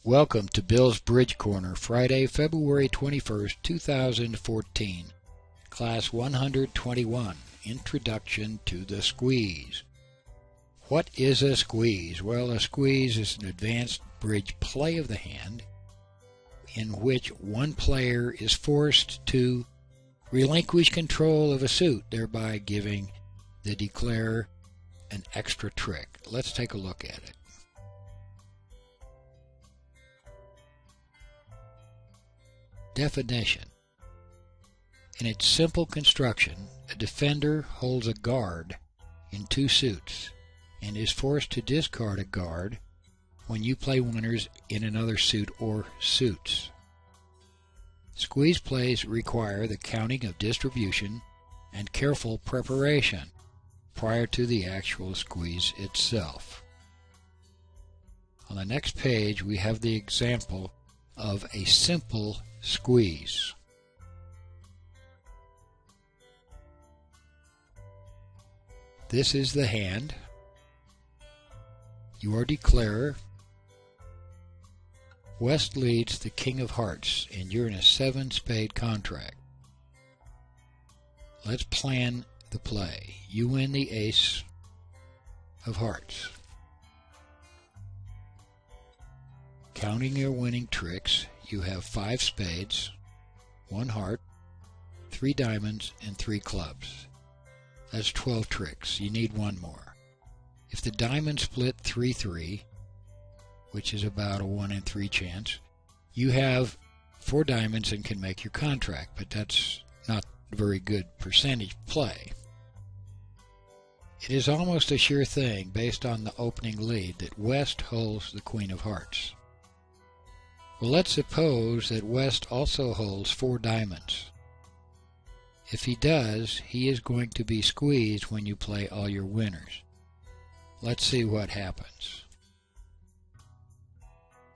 Welcome to Bill's Bridge Corner, Friday, February 21st, 2014. Class 121, Introduction to the Squeeze. What is a squeeze? Well, a squeeze is an advanced bridge play of the hand in which one player is forced to relinquish control of a suit, thereby giving the declarer an extra trick. Let's take a look at it. Definition. In its simple construction, a defender holds a guard in two suits and is forced to discard a guard when you play winners in another suit or suits. Squeeze plays require the counting of distribution and careful preparation prior to the actual squeeze itself. On the next page we have the example of a simple squeeze. This is the hand. You are declarer. West leads the King of Hearts, and you're in a 7-spade contract. Let's plan the play. You win the Ace of Hearts. Counting your winning tricks, you have 5 spades, 1 heart, 3 diamonds, and 3 clubs. That's 12 tricks. You need one more. If the diamond split 3-3, which is about a 1 in 3 chance, you have 4 diamonds and can make your contract, but that's not a very good percentage play. It is almost a sure thing, based on the opening lead, that West holds the Queen of Hearts. Well, let's suppose that West also holds 4 diamonds. If he does, he is going to be squeezed when you play all your winners. Let's see what happens.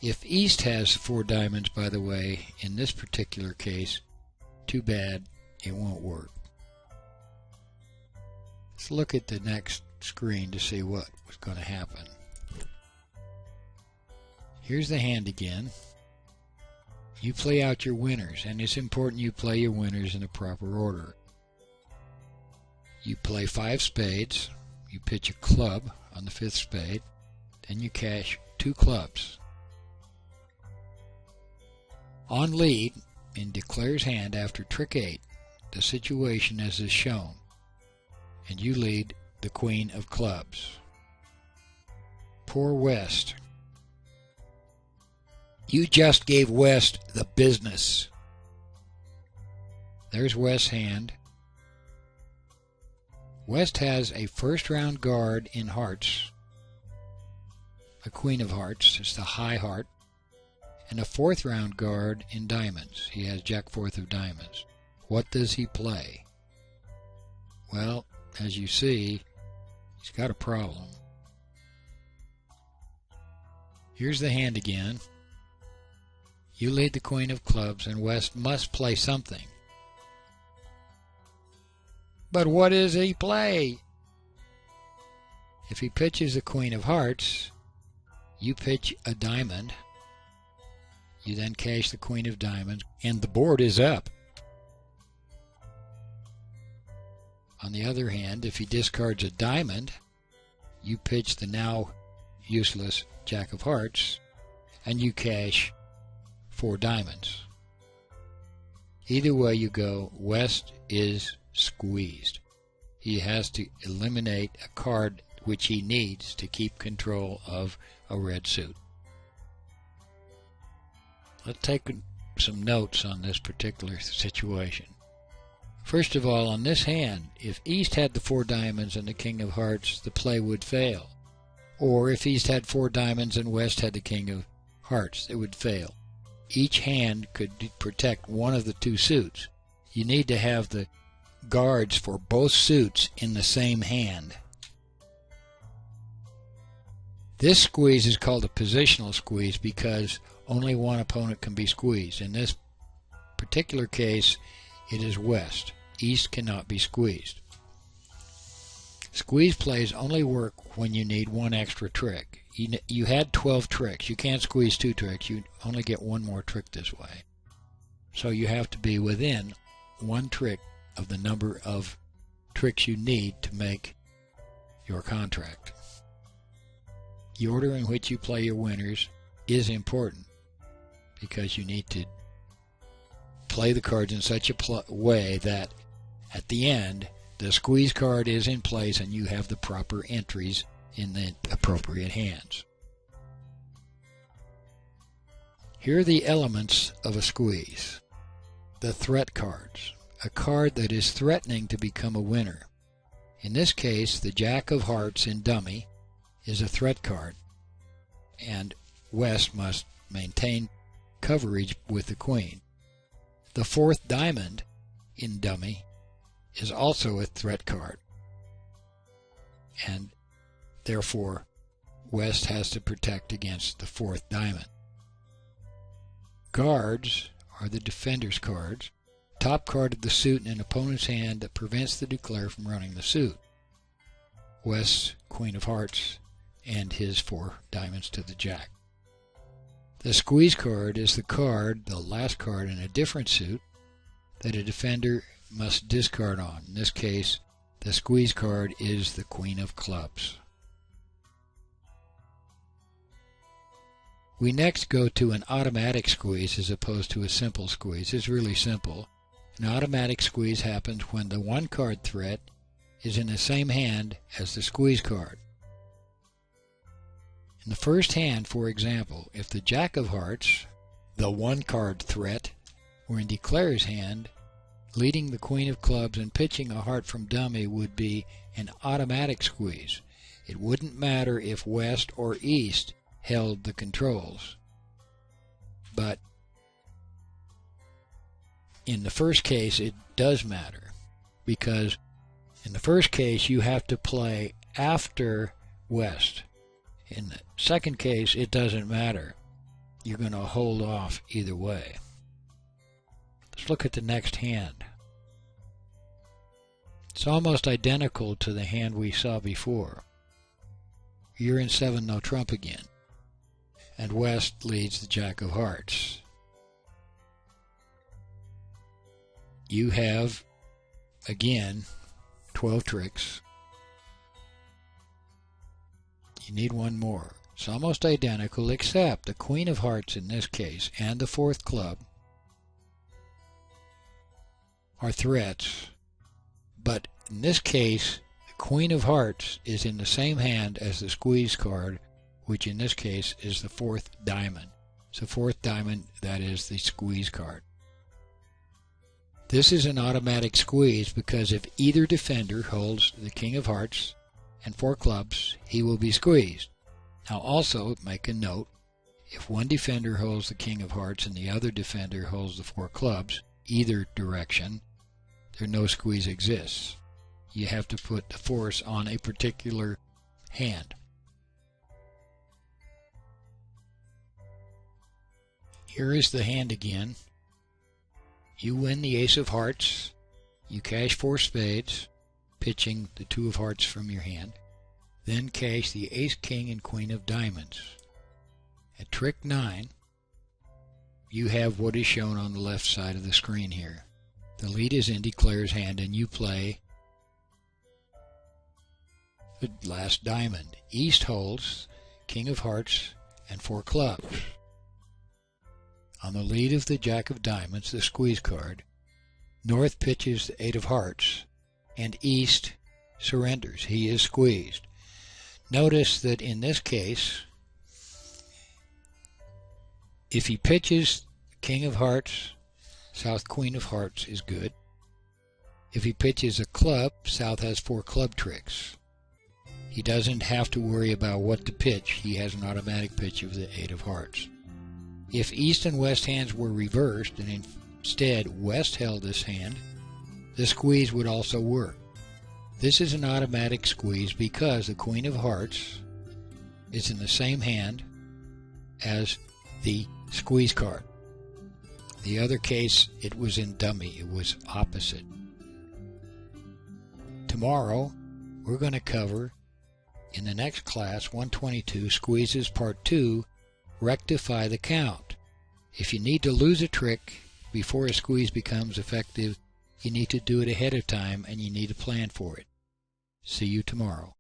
If East has 4 diamonds, by the way, in this particular case, too bad, it won't work. Let's look at the next screen to see what was going to happen. Here's the hand again. You play out your winners, and it's important you play your winners in the proper order. You play 5 spades, you pitch a club on the 5th spade, then you cash 2 clubs. On lead, in declarer's hand after trick 8, the situation as is shown, and you lead the Queen of Clubs. Poor West. You just gave West the business. There's West's hand. West has a first-round guard in hearts, a Queen of Hearts, it's the high heart, and a 4th-round guard in diamonds. He has Jack 4th of diamonds. What does he play? Well, as you see, he's got a problem. Here's the hand again. You lead the Queen of Clubs, and West must play something. But what does he play? If he pitches the Queen of Hearts, you pitch a diamond. You then cash the Queen of Diamonds, and the board is up. On the other hand, if he discards a diamond, you pitch the now useless Jack of Hearts, and you cash 4 diamonds. Either way you go, West is squeezed. He has to eliminate a card which he needs to keep control of a red suit. Let's take some notes on this particular situation. First of all, on this hand, if East had the 4 diamonds and the King of Hearts, the play would fail. Or if East had 4 diamonds and West had the King of Hearts, it would fail. Each hand could protect one of the 2 suits. You need to have the guards for both suits in the same hand. This squeeze is called a positional squeeze because only one opponent can be squeezed. In this particular case, it is West. East cannot be squeezed. Squeeze plays only work when you need one extra trick. You had 12 tricks. You can't squeeze 2 tricks. You only get 1 more trick this way. So you have to be within 1 trick of the number of tricks you need to make your contract. The order in which you play your winners is important because you need to play the cards in such a way that at the end the squeeze card is in place and you have the proper entries in the appropriate hands. Here are the elements of a squeeze. The threat cards, a card that is threatening to become a winner. In this case, the Jack of Hearts in dummy is a threat card, and West must maintain coverage with the Queen. The 4th diamond in dummy is also a threat card, and therefore West has to protect against the 4th diamond. Guards are the defender's cards, top card of the suit in an opponent's hand that prevents the declare from running the suit. West's Queen of Hearts and his 4 diamonds to the Jack. The squeeze card is the card, the last card in a different suit, that a defender must discard on. In this case, the squeeze card is the Queen of Clubs. We next go to an automatic squeeze as opposed to a simple squeeze. It's really simple. An automatic squeeze happens when the 1 card threat is in the same hand as the squeeze card. In the first hand, for example, if the Jack of Hearts, the 1 card threat, were in declarer's hand, leading the Queen of Clubs and pitching a heart from dummy would be an automatic squeeze. It wouldn't matter if West or East held the controls. But in the first case, it does matter, because in the first case, you have to play after West. In the second case, it doesn't matter. You're going to hold off either way. Let's look at the next hand. It's almost identical to the hand we saw before. You're in 7 no trump again, and West leads the Jack of Hearts. You have, again, 12 tricks. You need 1 more. It's almost identical, except the Queen of Hearts in this case and the 4th club are threats. But in this case, the Queen of Hearts is in the same hand as the squeeze card, which in this case is the 4th diamond. It's the 4th diamond that is the squeeze card. This is an automatic squeeze because if either defender holds the King of Hearts and 4 clubs, he will be squeezed. Now also make a note, if one defender holds the King of Hearts and the other defender holds the 4 clubs, either direction, there no squeeze exists. You have to put the force on a particular hand. Here is the hand again. You win the Ace of Hearts. You cash 4 spades, pitching the 2 of Hearts from your hand. Then cash the Ace, King, and Queen of Diamonds. At trick 9, you have what is shown on the left side of the screen here. The lead is in declarer's hand, and you play the last diamond. East holds King of Hearts and 4 clubs. On the lead of the Jack of Diamonds, the squeeze card, North pitches the 8 of Hearts, and East surrenders. He is squeezed. Notice that in this case, if he pitches King of Hearts, South Queen of Hearts is good. If he pitches a club, South has 4 club tricks. He doesn't have to worry about what to pitch. He has an automatic pitch of the 8 of Hearts. If East and West hands were reversed, and instead West held this hand, the squeeze would also work. This is an automatic squeeze because the Queen of Hearts is in the same hand as the squeeze card. The other case, it was in dummy. It was opposite. Tomorrow, we're going to cover In the next class, 122, Squeezes Part 2, rectify the count. If you need to lose a trick before a squeeze becomes effective, you need to do it ahead of time and you need to plan for it. See you tomorrow.